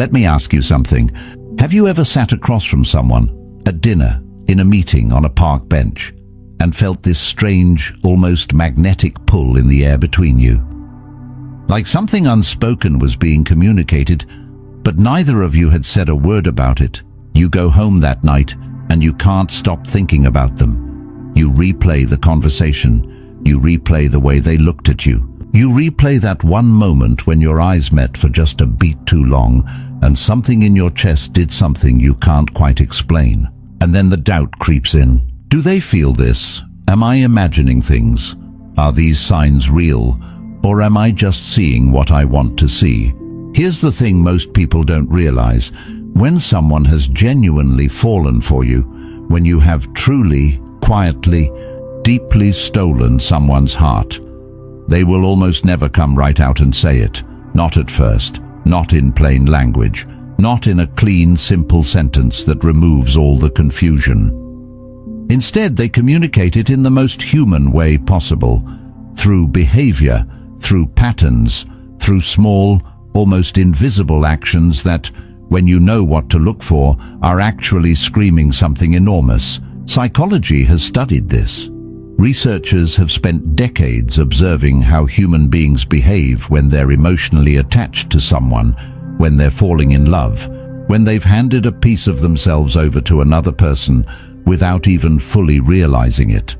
Let me ask you something. Have you ever sat across from someone, at dinner, in a meeting, on a park bench, and felt this strange, almost magnetic pull in the air between you? Like something unspoken was being communicated, but neither of you had said a word about it. You go home that night, and you can't stop thinking about them. You replay the conversation. You replay the way they looked at you. You replay that one moment when your eyes met for just a beat too long, and something in your chest did something you can't quite explain. And then the doubt creeps in. Do they feel this? Am I imagining things? Are these signs real? Or am I just seeing what I want to see? Here's the thing most people don't realize. When someone has genuinely fallen for you, when you have truly, quietly, deeply stolen someone's heart, they will almost never come right out and say it. Not at first, not in plain language, not in a clean, simple sentence that removes all the confusion. Instead, they communicate it in the most human way possible, through behavior, through patterns, through small, almost invisible actions that, when you know what to look for, are actually screaming something enormous. Psychology has studied this. Researchers have spent decades observing how human beings behave when they're emotionally attached to someone, when they're falling in love, when they've handed a piece of themselves over to another person without even fully realizing it.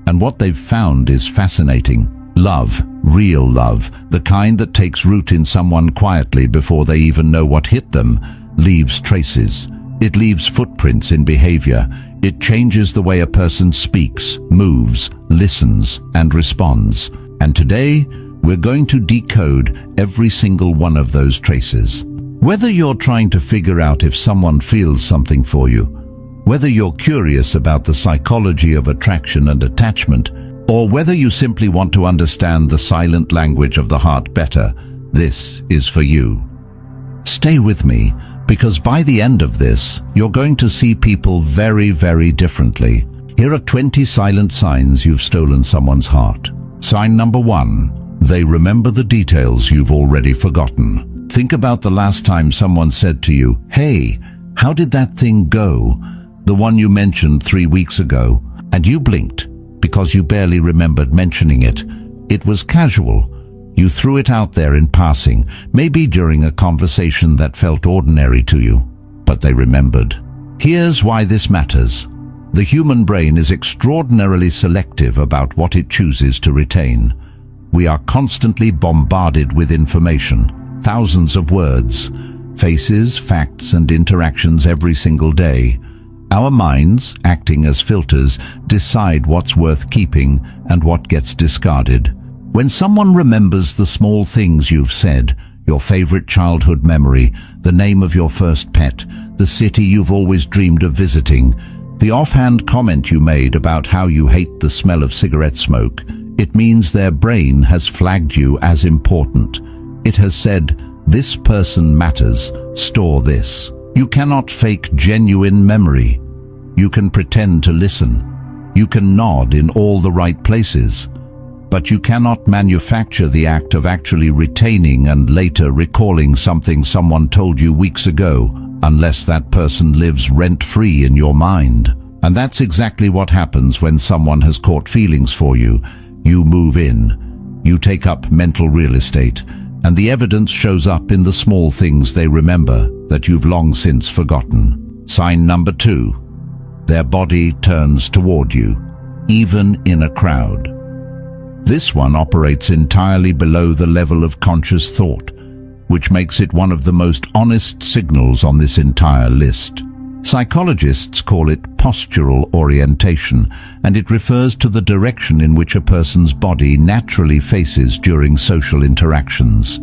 And what they've found is fascinating. Love, real love, the kind that takes root in someone quietly before they even know what hit them, leaves traces. It leaves footprints in behavior. It changes the way a person speaks, moves, listens, and responds. And today, we're going to decode every single one of those traces. Whether you're trying to figure out if someone feels something for you, whether you're curious about the psychology of attraction and attachment, or whether you simply want to understand the silent language of the heart better, this is for you. Stay with me, because by the end of this, you're going to see people very, very differently. Here are 20 silent signs you've stolen someone's heart. Sign number 1. They remember the details you've already forgotten. Think about the last time someone said to you, "Hey, how did that thing go? The one you mentioned 3 weeks ago," and you blinked because you barely remembered mentioning it. It was casual. You threw it out there in passing, maybe during a conversation that felt ordinary to you, but they remembered. Here's why this matters. The human brain is extraordinarily selective about what it chooses to retain. We are constantly bombarded with information, thousands of words, faces, facts, and interactions every single day. Our minds, acting as filters, decide what's worth keeping and what gets discarded. When someone remembers the small things you've said, your favorite childhood memory, the name of your first pet, the city you've always dreamed of visiting, the offhand comment you made about how you hate the smell of cigarette smoke, it means their brain has flagged you as important. It has said, "This person matters, store this." You cannot fake genuine memory. You can pretend to listen. You can nod in all the right places. But you cannot manufacture the act of actually retaining and later recalling something someone told you weeks ago, unless that person lives rent-free in your mind. And that's exactly what happens when someone has caught feelings for you. You move in. You take up mental real estate, and the evidence shows up in the small things they remember that you've long since forgotten. Sign number 2. Their body turns toward you, even in a crowd. This one operates entirely below the level of conscious thought, which makes it one of the most honest signals on this entire list. Psychologists call it postural orientation, and it refers to the direction in which a person's body naturally faces during social interactions.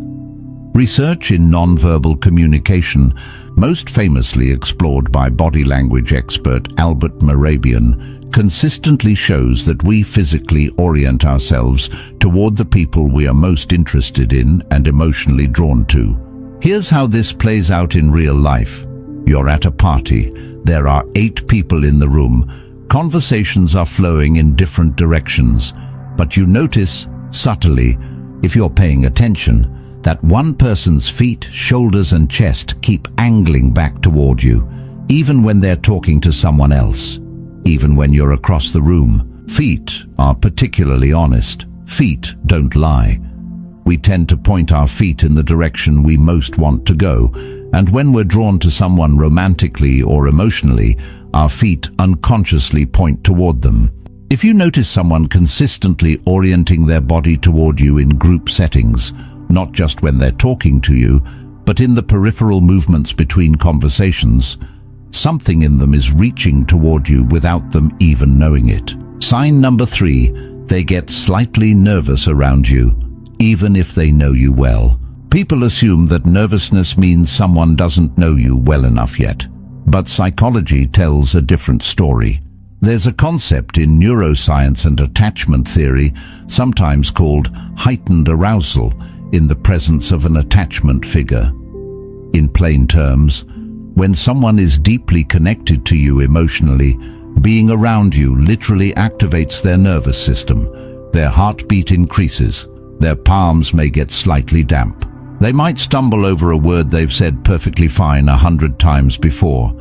Research in nonverbal communication, most famously explored by body language expert Albert Mehrabian, consistently shows that we physically orient ourselves toward the people we are most interested in and emotionally drawn to. Here's how this plays out in real life. You're at a party. There are 8 people in the room. Conversations are flowing in different directions, but you notice, subtly, if you're paying attention, that one person's feet, shoulders and chest keep angling back toward you, even when they're talking to someone else, even when you're across the room. Feet are particularly honest. Feet don't lie. We tend to point our feet in the direction we most want to go, and when we're drawn to someone romantically or emotionally, our feet unconsciously point toward them. If you notice someone consistently orienting their body toward you in group settings, not just when they're talking to you, but in the peripheral movements between conversations, something in them is reaching toward you without them even knowing it. Sign number 3, they get slightly nervous around you, even if they know you well. People assume that nervousness means someone doesn't know you well enough yet, but psychology tells a different story. There's a concept in neuroscience and attachment theory, sometimes called heightened arousal, in the presence of an attachment figure. In plain terms, when someone is deeply connected to you emotionally, being around you literally activates their nervous system. Their heartbeat increases. Their palms may get slightly damp. They might stumble over a word they've said perfectly fine 100 times before.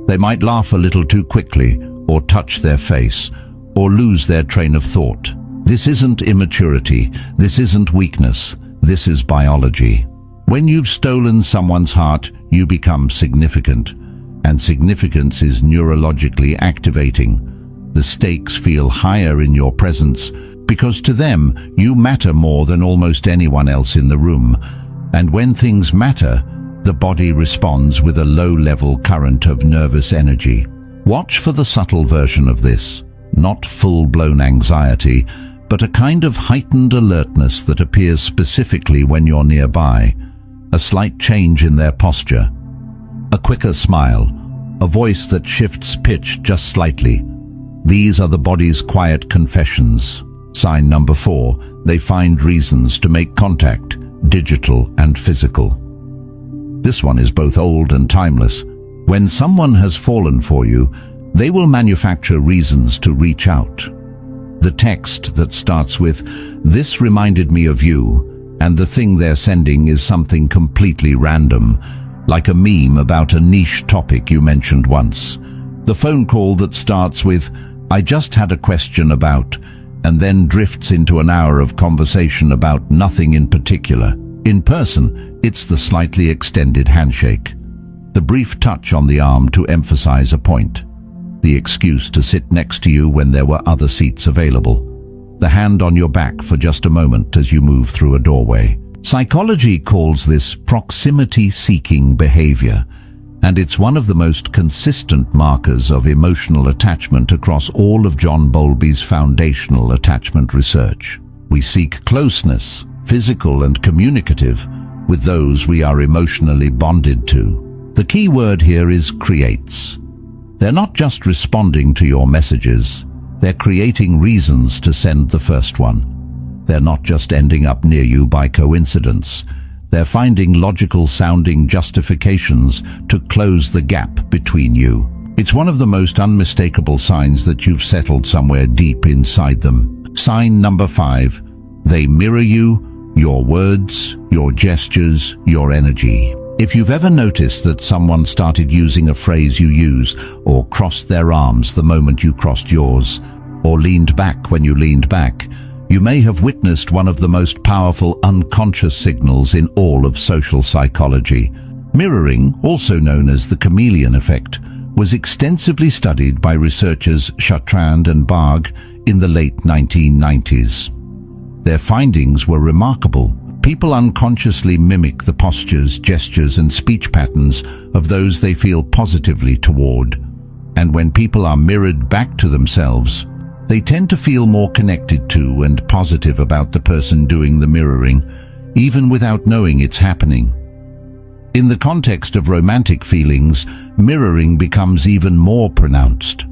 They might laugh a little too quickly, or touch their face, or lose their train of thought. This isn't immaturity. This isn't weakness. This is biology. When you've stolen someone's heart, you become significant, and significance is neurologically activating. The stakes feel higher in your presence because to them you matter more than almost anyone else in the room. And when things matter, the body responds with a low-level current of nervous energy. Watch for the subtle version of this, not full-blown anxiety, but a kind of heightened alertness that appears specifically when you're nearby. A slight change in their posture, a quicker smile, a voice that shifts pitch just slightly. These are the body's quiet confessions. Sign number 4, they find reasons to make contact, digital and physical. This one is both old and timeless. When someone has fallen for you, they will manufacture reasons to reach out. The text that starts with, "This reminded me of you," and the thing they're sending is something completely random, like a meme about a niche topic you mentioned once. The phone call that starts with, "I just had a question about," and then drifts into an hour of conversation about nothing in particular. In person, it's the slightly extended handshake, the brief touch on the arm to emphasize a point, the excuse to sit next to you when there were other seats available, the hand on your back for just a moment as you move through a doorway. Psychology calls this proximity-seeking behavior, and it's one of the most consistent markers of emotional attachment across all of John Bowlby's foundational attachment research. We seek closeness, physical and communicative, with those we are emotionally bonded to. The key word here is creates. They're not just responding to your messages, they're creating reasons to send the first one. They're not just ending up near you by coincidence. They're finding logical-sounding justifications to close the gap between you. It's one of the most unmistakable signs that you've settled somewhere deep inside them. Sign number 5. They mirror you, your words, your gestures, your energy. If you've ever noticed that someone started using a phrase you use, or crossed their arms the moment you crossed yours, or leaned back when you leaned back, you may have witnessed one of the most powerful unconscious signals in all of social psychology. Mirroring, also known as the chameleon effect, was extensively studied by researchers Chartrand and Barg in the late 1990s. Their findings were remarkable. People unconsciously mimic the postures, gestures and speech patterns of those they feel positively toward. And when people are mirrored back to themselves, they tend to feel more connected to and positive about the person doing the mirroring, even without knowing it's happening. In the context of romantic feelings, mirroring becomes even more pronounced.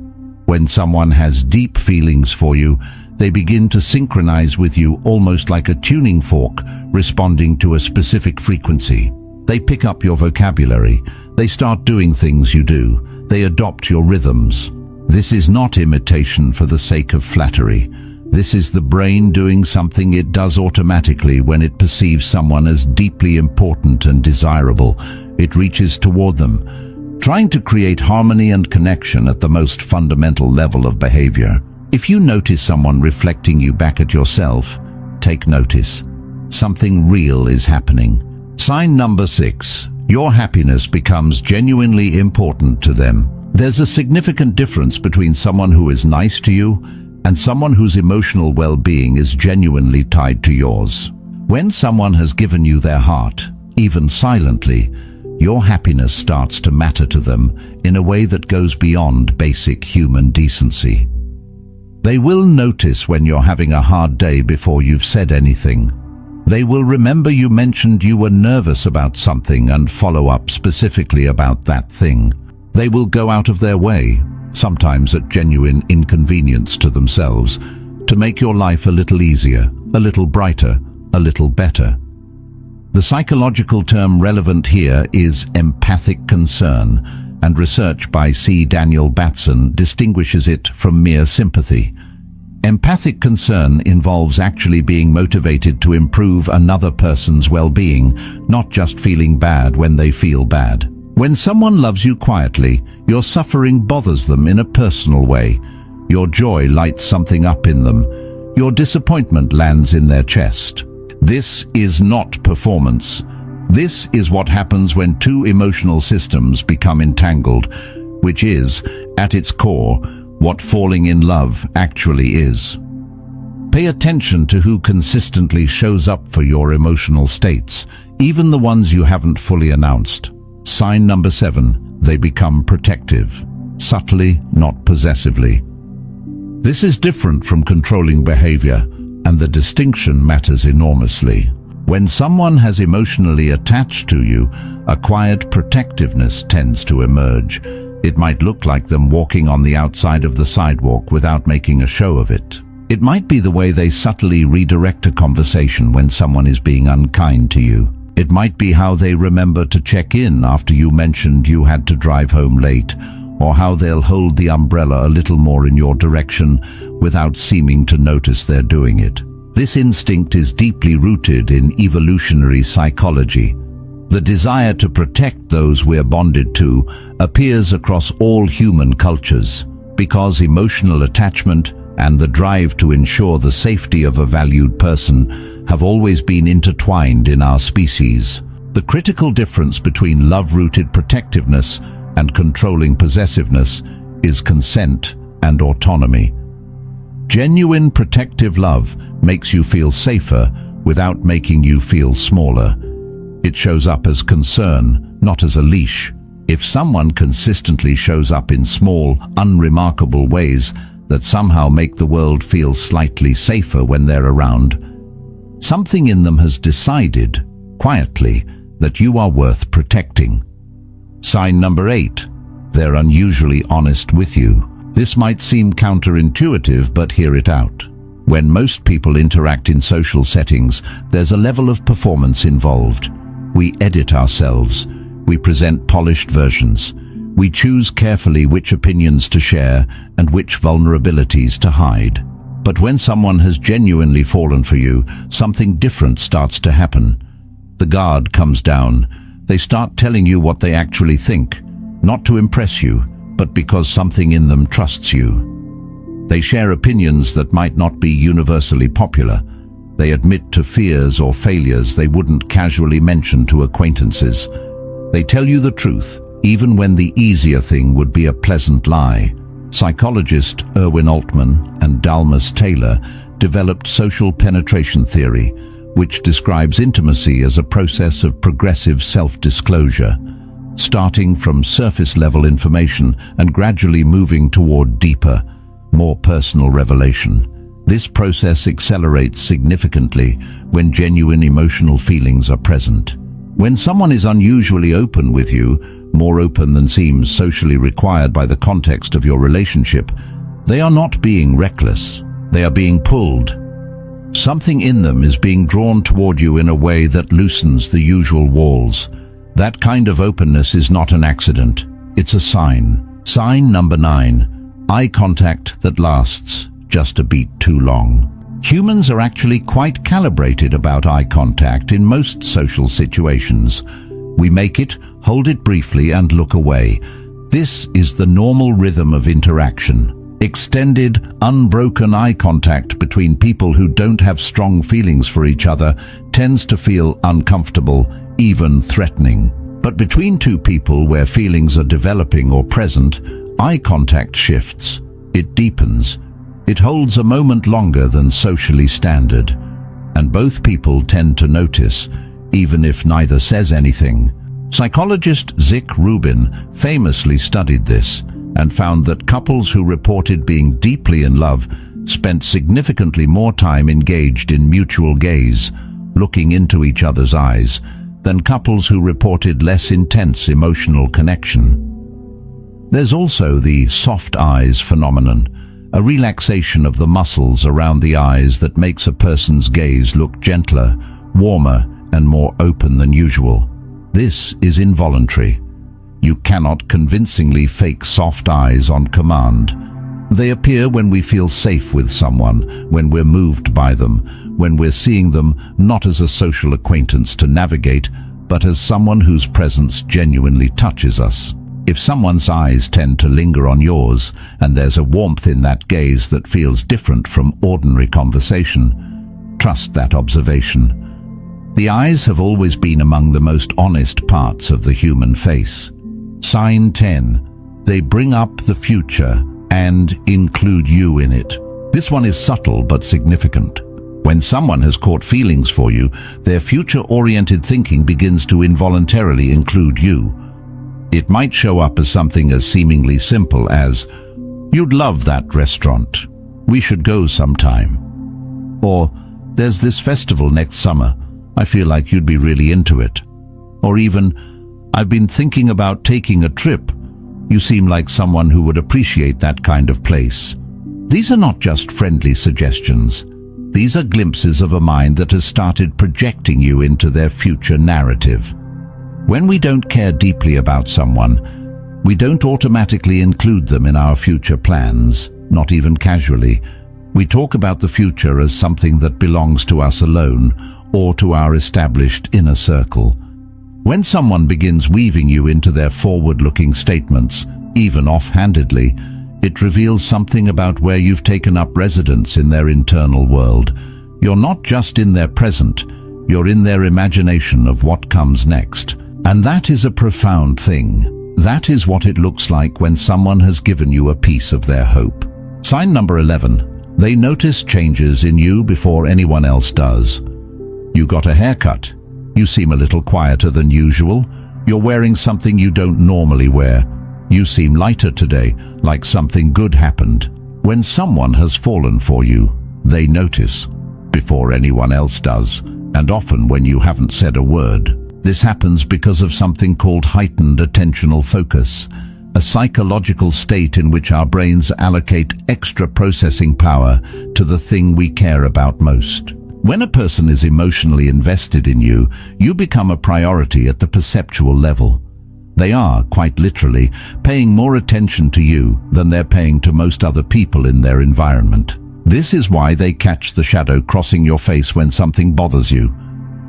When someone has deep feelings for you, they begin to synchronize with you almost like a tuning fork responding to a specific frequency. They pick up your vocabulary. They start doing things you do. They adopt your rhythms. This is not imitation for the sake of flattery. This is the brain doing something it does automatically when it perceives someone as deeply important and desirable. It reaches toward them, trying to create harmony and connection at the most fundamental level of behavior. If you notice someone reflecting you back at yourself, take notice. Something real is happening. Sign number 6. Your happiness becomes genuinely important to them. There's a significant difference between someone who is nice to you and someone whose emotional well-being is genuinely tied to yours. When someone has given you their heart, even silently, your happiness starts to matter to them in a way that goes beyond basic human decency. They will notice when you're having a hard day before you've said anything. They will remember you mentioned you were nervous about something and follow up specifically about that thing. They will go out of their way, sometimes at genuine inconvenience to themselves, to make your life a little easier, a little brighter, a little better. The psychological term relevant here is empathic concern, and research by C. Daniel Batson distinguishes it from mere sympathy. Empathic concern involves actually being motivated to improve another person's well-being, not just feeling bad when they feel bad. When someone loves you quietly, your suffering bothers them in a personal way. Your joy lights something up in them. Your disappointment lands in their chest. This is not performance. This is what happens when two emotional systems become entangled, which is, at its core, what falling in love actually is. Pay attention to who consistently shows up for your emotional states, even the ones you haven't fully announced. Sign number 7, they become protective, subtly, not possessively. This is different from controlling behavior, and the distinction matters enormously. When someone has emotionally attached to you, acquired protectiveness tends to emerge. It might look like them walking on the outside of the sidewalk without making a show of it. It might be the way they subtly redirect a conversation when someone is being unkind to you. It might be how they remember to check in after you mentioned you had to drive home late, or how they'll hold the umbrella a little more in your direction without seeming to notice they're doing it. This instinct is deeply rooted in evolutionary psychology. The desire to protect those we're bonded to appears across all human cultures, because emotional attachment and the drive to ensure the safety of a valued person have always been intertwined in our species. The critical difference between love-rooted protectiveness and controlling possessiveness is consent and autonomy. Genuine protective love makes you feel safer without making you feel smaller. It shows up as concern, not as a leash. If someone consistently shows up in small, unremarkable ways that somehow make the world feel slightly safer when they're around, something in them has decided, quietly, that you are worth protecting. Sign number 8. They're unusually honest with you. This might seem counterintuitive, but hear it out. When most people interact in social settings, there's a level of performance involved. We edit ourselves. We present polished versions. We choose carefully which opinions to share and which vulnerabilities to hide. But when someone has genuinely fallen for you, something different starts to happen. The guard comes down. They start telling you what they actually think, not to impress you, but because something in them trusts you. They share opinions that might not be universally popular. They admit to fears or failures they wouldn't casually mention to acquaintances. They tell you the truth, even when the easier thing would be a pleasant lie. Psychologist Erwin Altman and Dalmas Taylor developed social penetration theory, which describes intimacy as a process of progressive self-disclosure, starting from surface-level information and gradually moving toward deeper, more personal revelation. This process accelerates significantly when genuine emotional feelings are present. When someone is unusually open with you, more open than seems socially required by the context of your relationship, they are not being reckless. They are being pulled. Something in them is being drawn toward you in a way that loosens the usual walls. That kind of openness is not an accident. It's a sign. Sign number 9. Eye contact that lasts. just a beat too long. Humans are actually quite calibrated about eye contact in most social situations. We make it, hold it briefly, and look away. This is the normal rhythm of interaction. Extended, unbroken eye contact between people who don't have strong feelings for each other tends to feel uncomfortable, even threatening. But between two people where feelings are developing or present, eye contact shifts. It deepens. It holds a moment longer than socially standard. And both people tend to notice, even if neither says anything. Psychologist Zick Rubin famously studied this and found that couples who reported being deeply in love spent significantly more time engaged in mutual gaze, looking into each other's eyes, than couples who reported less intense emotional connection. There's also the soft eyes phenomenon, a relaxation of the muscles around the eyes that makes a person's gaze look gentler, warmer, and more open than usual. This is involuntary. You cannot convincingly fake soft eyes on command. They appear when we feel safe with someone, when we're moved by them, when we're seeing them not as a social acquaintance to navigate, but as someone whose presence genuinely touches us. If someone's eyes tend to linger on yours, and there's a warmth in that gaze that feels different from ordinary conversation, trust that observation. The eyes have always been among the most honest parts of the human face. Sign 10. They bring up the future and include you in it. This one is subtle but significant. When someone has caught feelings for you, their future-oriented thinking begins to involuntarily include you. It might show up as something as seemingly simple as, "You'd love that restaurant. We should go sometime." Or, "There's this festival next summer. I feel like you'd be really into it." Or even, "I've been thinking about taking a trip. You seem like someone who would appreciate that kind of place." These are not just friendly suggestions. These are glimpses of a mind that has started projecting you into their future narrative. When we don't care deeply about someone, we don't automatically include them in our future plans, not even casually. We talk about the future as something that belongs to us alone, or to our established inner circle. When someone begins weaving you into their forward-looking statements, even offhandedly, it reveals something about where you've taken up residence in their internal world. You're not just in their present, you're in their imagination of what comes next. And that is a profound thing. That is what it looks like when someone has given you a piece of their hope. Sign number 11. They notice changes in you before anyone else does. You got a haircut. You seem a little quieter than usual. You're wearing something you don't normally wear. You seem lighter today, like something good happened. When someone has fallen for you, they notice, before anyone else does, and often when you haven't said a word. This happens because of something called heightened attentional focus, a psychological state in which our brains allocate extra processing power to the thing we care about most. When a person is emotionally invested in you, you become a priority at the perceptual level. They are, quite literally, paying more attention to you than they're paying to most other people in their environment. This is why they catch the shadow crossing your face when something bothers you,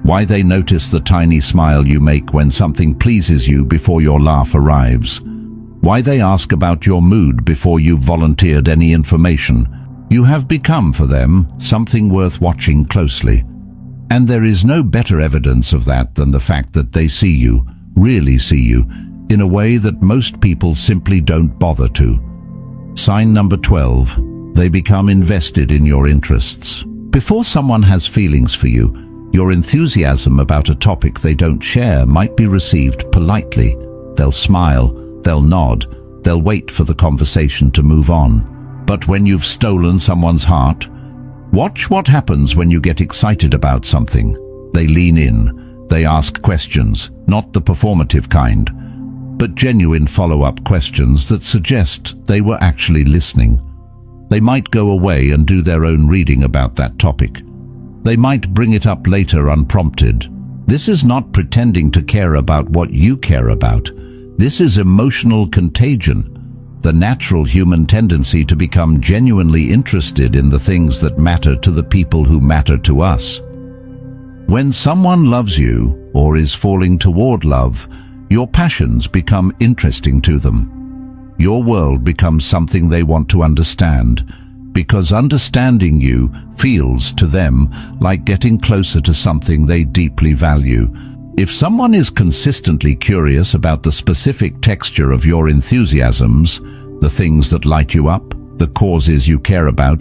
why they notice the tiny smile you make when something pleases you before your laugh arrives, why they ask about your mood before you've volunteered any information. You have become for them something worth watching closely. And there is no better evidence of that than the fact that they see you, really see you, in a way that most people simply don't bother to. Sign number 12. They become invested in your interests. Before someone has feelings for you, your enthusiasm about a topic they don't share might be received politely. They'll smile, they'll nod, they'll wait for the conversation to move on. But when you've stolen someone's heart, watch what happens when you get excited about something. They lean in, they ask questions, not the performative kind, but genuine follow-up questions that suggest they were actually listening. They might go away and do their own reading about that topic. They might bring it up later unprompted. This is not pretending to care about what you care about. This is emotional contagion. the natural human tendency to become genuinely interested in the things that matter to the people who matter to us. When someone loves you or is falling toward love, your passions become interesting to them. Your world becomes something they want to understand, because understanding you feels to them like getting closer to something they deeply value. If someone is consistently curious about the specific texture of your enthusiasms, the things that light you up, the causes you care about,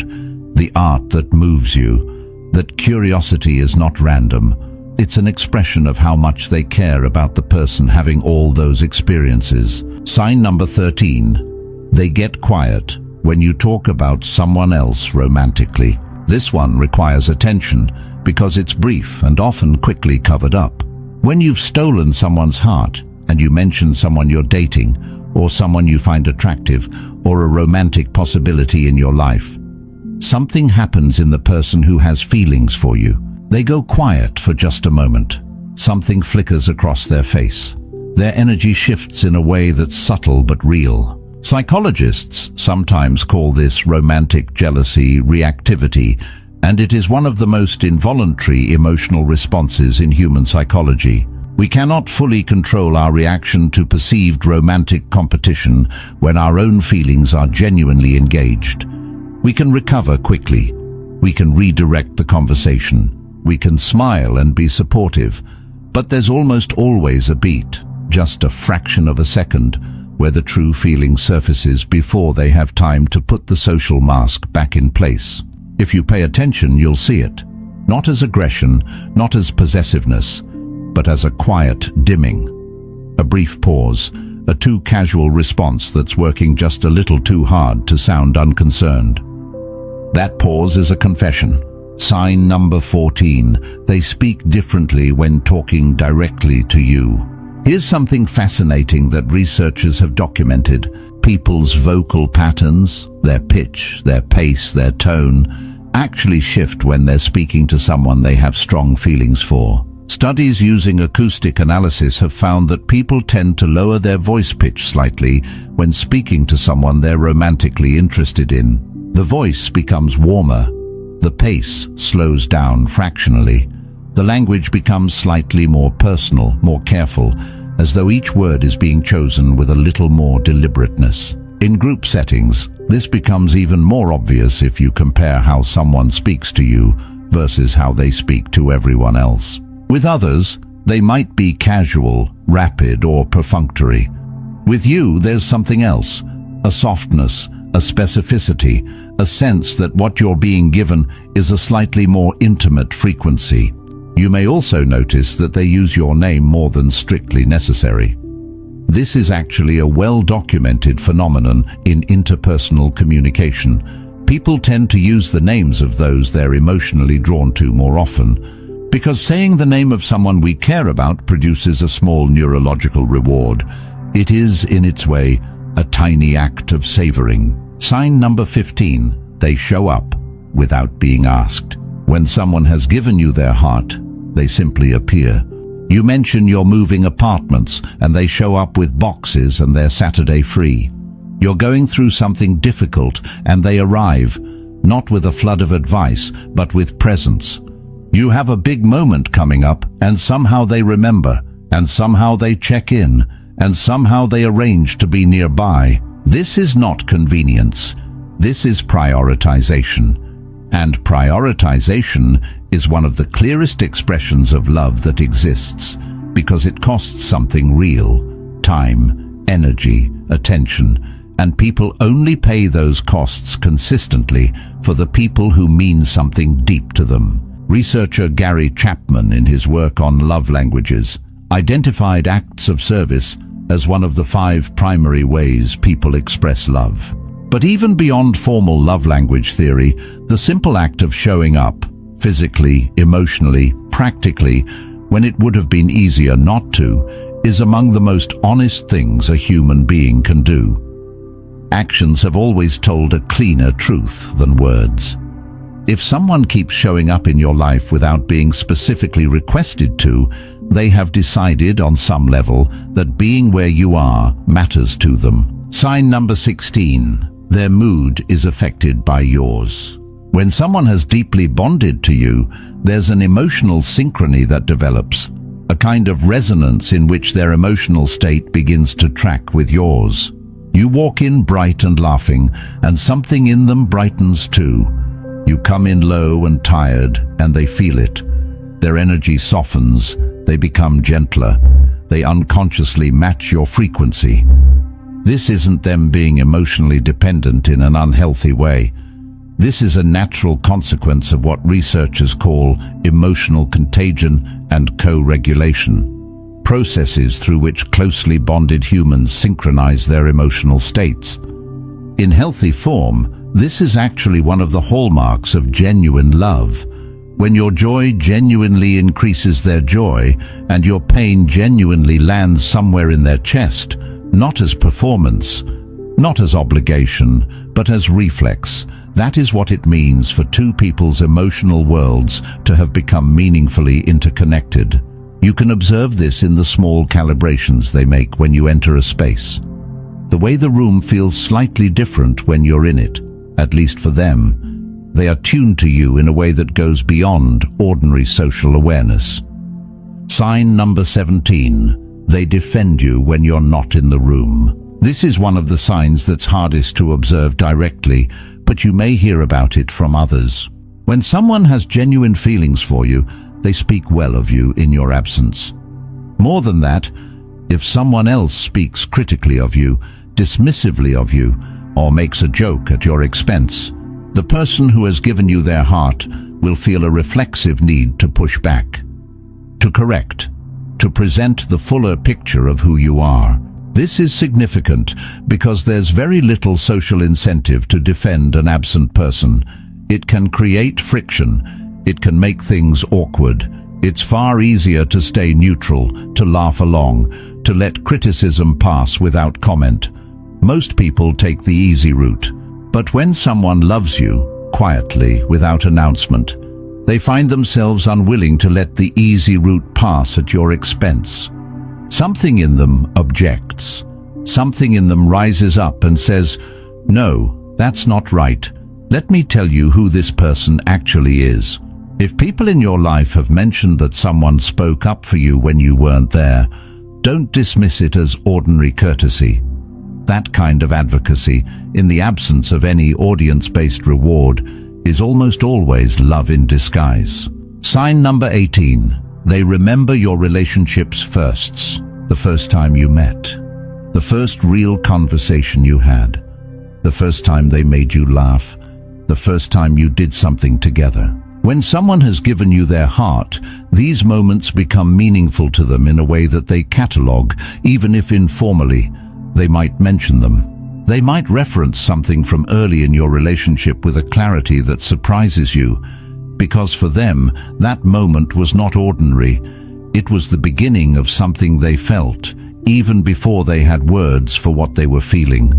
the art that moves you, that curiosity is not random. It's an expression of how much they care about the person having all those experiences. Sign number 13. They get quiet when you talk about someone else romantically. This one requires attention because it's brief and often quickly covered up. When you've stolen someone's heart and you mention someone you're dating, or someone you find attractive, or a romantic possibility in your life, something happens in the person who has feelings for you. They go quiet for just a moment. Something flickers across their face. Their energy shifts in a way that's subtle but real. Psychologists sometimes call this romantic jealousy reactivity, and it is one of the most involuntary emotional responses in human psychology. We cannot fully control our reaction to perceived romantic competition when our own feelings are genuinely engaged. We can recover quickly. We can redirect the conversation. We can smile and be supportive. But there's almost always a beat, just a fraction of a second, where the true feeling surfaces before they have time to put the social mask back in place. If you pay attention, you'll see it. Not as aggression, not as possessiveness, but as a quiet dimming. A brief pause, a too casual response that's working just a little too hard to sound unconcerned. That pause is a confession. Sign number 14. They speak differently when talking directly to you. Here's something fascinating that researchers have documented. People's vocal patterns, their pitch, their pace, their tone, actually shift when they're speaking to someone they have strong feelings for. Studies using acoustic analysis have found that people tend to lower their voice pitch slightly when speaking to someone they're romantically interested in. The voice becomes warmer. The pace slows down fractionally. The language becomes slightly more personal, more careful, as though each word is being chosen with a little more deliberateness. In group settings, this becomes even more obvious if you compare how someone speaks to you versus how they speak to everyone else. With others, they might be casual, rapid, or perfunctory. With you, there's something else, a softness, a specificity, a sense that what you're being given is a slightly more intimate frequency. You may also notice that they use your name more than strictly necessary. This is actually a well-documented phenomenon in interpersonal communication. People tend to use the names of those they're emotionally drawn to more often, because saying the name of someone we care about produces a small neurological reward. It is, in its way, a tiny act of savoring. Sign number 15. They show up without being asked. When someone has given you their heart, they simply appear. You mention you're moving apartments, and they show up with boxes and their Saturday free. You're going through something difficult, and they arrive, not with a flood of advice, but with presence. You have a big moment coming up, and somehow they remember, and somehow they check in, and somehow they arrange to be nearby. This is not convenience. This is prioritization. And prioritization is one of the clearest expressions of love that exists, because it costs something real: time, energy, attention, and people only pay those costs consistently for the people who mean something deep to them. Researcher Gary Chapman, in his work on love languages, identified acts of service as one of the 5 primary ways people express love. But even beyond formal love language theory, the simple act of showing up, physically, emotionally, practically, when it would have been easier not to, is among the most honest things a human being can do. Actions have always told a cleaner truth than words. If someone keeps showing up in your life without being specifically requested to, they have decided on some level that being where you are matters to them. Sign number 16. Their mood is affected by yours. When someone has deeply bonded to you, there's an emotional synchrony that develops, a kind of resonance in which their emotional state begins to track with yours. You walk in bright and laughing, and something in them brightens too. You come in low and tired, and they feel it. Their energy softens, they become gentler. They unconsciously match your frequency. This isn't them being emotionally dependent in an unhealthy way. This is a natural consequence of what researchers call emotional contagion and co-regulation, processes through which closely bonded humans synchronize their emotional states. In healthy form, this is actually one of the hallmarks of genuine love. When your joy genuinely increases their joy, and your pain genuinely lands somewhere in their chest, not as performance, not as obligation, but as reflex. That is what it means for two people's emotional worlds to have become meaningfully interconnected. You can observe this in the small calibrations they make when you enter a space. The way the room feels slightly different when you're in it, at least for them. They are tuned to you in a way that goes beyond ordinary social awareness. Sign number 17. They defend you when you're not in the room. This is one of the signs that's hardest to observe directly, but you may hear about it from others. When someone has genuine feelings for you, they speak well of you in your absence. More than that, if someone else speaks critically of you, dismissively of you, or makes a joke at your expense, the person who has given you their heart will feel a reflexive need to push back, to correct, to present the fuller picture of who you are. This is significant because there's very little social incentive to defend an absent person. It can create friction. It can make things awkward. It's far easier to stay neutral, to laugh along, to let criticism pass without comment. Most people take the easy route. But when someone loves you, quietly, without announcement, they find themselves unwilling to let the easy route pass at your expense. Something in them objects. Something in them rises up and says, "No, that's not right. Let me tell you who this person actually is." If people in your life have mentioned that someone spoke up for you when you weren't there, don't dismiss it as ordinary courtesy. That kind of advocacy, in the absence of any audience-based reward, is almost always love in disguise. Sign number 18. They remember your relationship's firsts. The first time you met. The first real conversation you had. The first time they made you laugh. The first time you did something together. When someone has given you their heart, these moments become meaningful to them in a way that they catalogue, even if informally. They might mention them. They might reference something from early in your relationship with a clarity that surprises you, because for them, that moment was not ordinary. It was the beginning of something they felt, even before they had words for what they were feeling.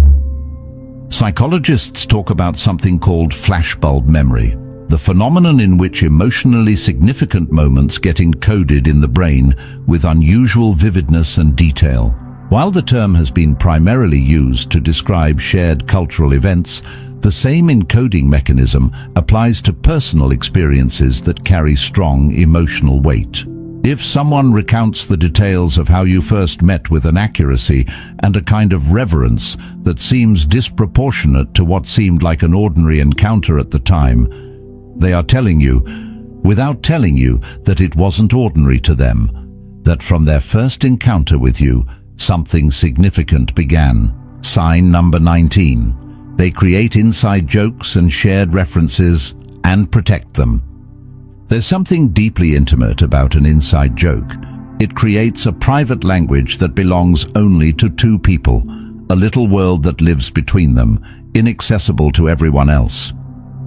Psychologists talk about something called flashbulb memory, the phenomenon in which emotionally significant moments get encoded in the brain with unusual vividness and detail. While the term has been primarily used to describe shared cultural events, the same encoding mechanism applies to personal experiences that carry strong emotional weight. If someone recounts the details of how you first met with an accuracy and a kind of reverence that seems disproportionate to what seemed like an ordinary encounter at the time, they are telling you, without telling you, that it wasn't ordinary to them, that from their first encounter with you, something significant began. Sign number 19. They create inside jokes and shared references and protect them. There's something deeply intimate about an inside joke. It creates a private language that belongs only to two people, a little world that lives between them, inaccessible to everyone else.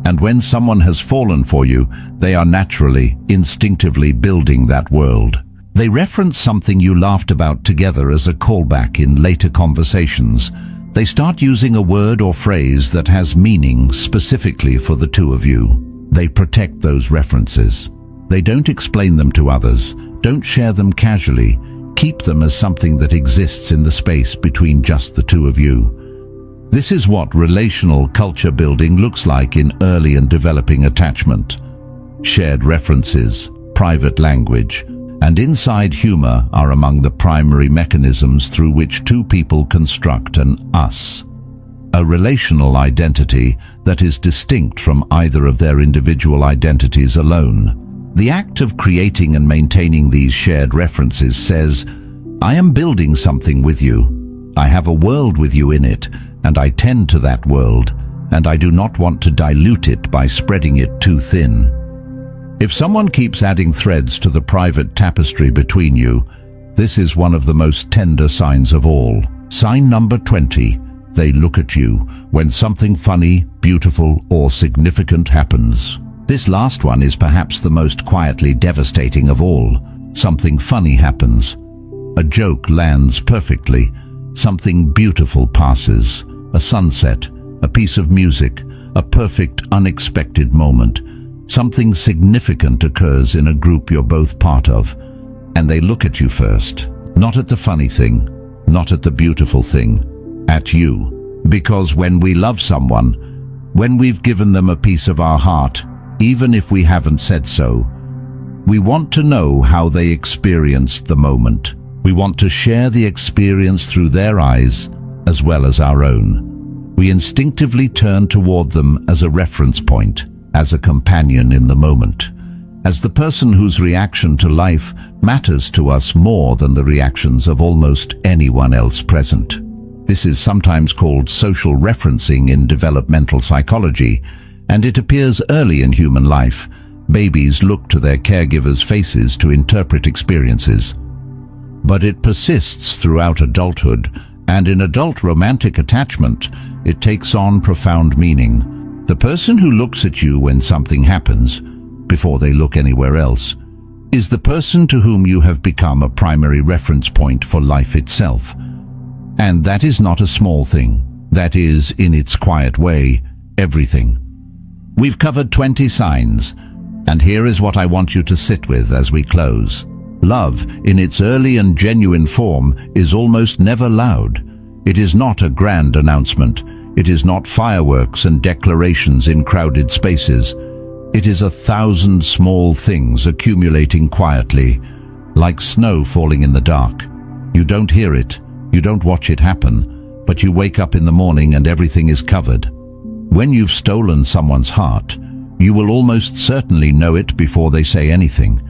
And when someone has fallen for you, they are naturally, instinctively building that world. They reference something you laughed about together as a callback in later conversations. They start using a word or phrase that has meaning specifically for the two of you. They protect those references. They don't explain them to others, don't share them casually, keep them as something that exists in the space between just the two of you. This is what relational culture building looks like in early and developing attachment. Shared references, private language, and inside humor are among the primary mechanisms through which two people construct an us. A relational identity that is distinct from either of their individual identities alone. The act of creating and maintaining these shared references says, I am building something with you. I have a world with you in it, and I tend to that world, and I do not want to dilute it by spreading it too thin. If someone keeps adding threads to the private tapestry between you, this is one of the most tender signs of all. Sign number 20. They look at you when something funny, beautiful, or significant happens. This last one is perhaps the most quietly devastating of all. Something funny happens. A joke lands perfectly. Something beautiful passes. A sunset, a piece of music, a perfect, unexpected moment. Something significant occurs in a group you're both part of, and they look at you first. Not at the funny thing, not at the beautiful thing. At you. Because when we love someone, when we've given them a piece of our heart, even if we haven't said so, we want to know how they experienced the moment. We want to share the experience through their eyes as well as our own. We instinctively turn toward them as a reference point, as a companion in the moment, as the person whose reaction to life matters to us more than the reactions of almost anyone else present. This is sometimes called social referencing in developmental psychology, and it appears early in human life. Babies look to their caregivers' faces to interpret experiences. But it persists throughout adulthood, and in adult romantic attachment, it takes on profound meaning. The person who looks at you when something happens, before they look anywhere else, is the person to whom you have become a primary reference point for life itself. And that is not a small thing. That is, in its quiet way, everything. We've covered 20 signs, and here is what I want you to sit with as we close. Love, in its early and genuine form, is almost never loud. It is not a grand announcement. It is not fireworks and declarations in crowded spaces. It is 1,000 small things accumulating quietly, like snow falling in the dark. You don't hear it. You don't watch it happen, but you wake up in the morning and everything is covered. When you've stolen someone's heart, you will almost certainly know it before they say anything,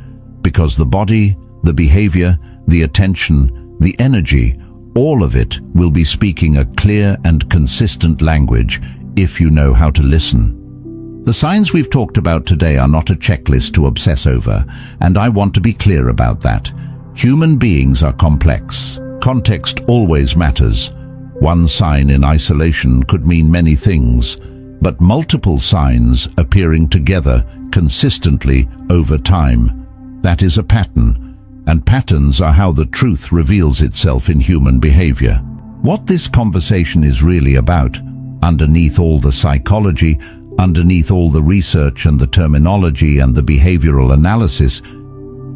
because the body, the behavior, the attention, the energy, all of it will be speaking a clear and consistent language if you know how to listen. The signs we've talked about today are not a checklist to obsess over, and I want to be clear about that. Human beings are complex. Context always matters. One sign in isolation could mean many things, but multiple signs appearing together consistently over time, that is a pattern, and patterns are how the truth reveals itself in human behavior. What this conversation is really about, underneath all the psychology, underneath all the research and the terminology and the behavioral analysis,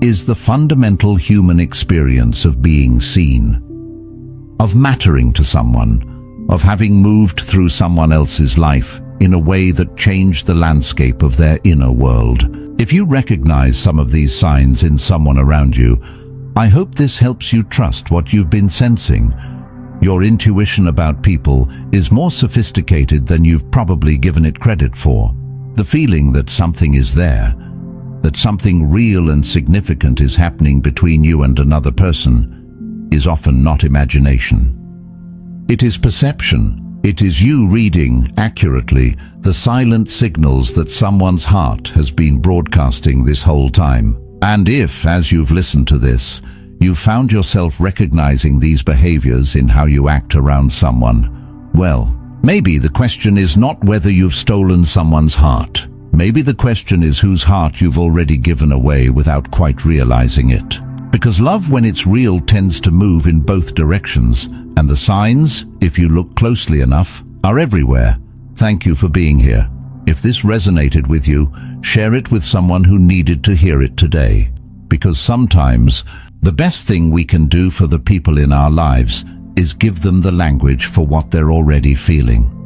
is the fundamental human experience of being seen, of mattering to someone, of having moved through someone else's life in a way that changed the landscape of their inner world. If you recognize some of these signs in someone around you, I hope this helps you trust what you've been sensing. Your intuition about people is more sophisticated than you've probably given it credit for. The feeling that something is there, that something real and significant is happening between you and another person, is often not imagination. It is perception. It is you reading, accurately, the silent signals that someone's heart has been broadcasting this whole time. And if, as you've listened to this, you've found yourself recognizing these behaviors in how you act around someone, well, maybe the question is not whether you've stolen someone's heart. Maybe the question is whose heart you've already given away without quite realizing it. Because love, when it's real, tends to move in both directions, and the signs, if you look closely enough, are everywhere. Thank you for being here. If this resonated with you, share it with someone who needed to hear it today. Because sometimes, the best thing we can do for the people in our lives is give them the language for what they're already feeling.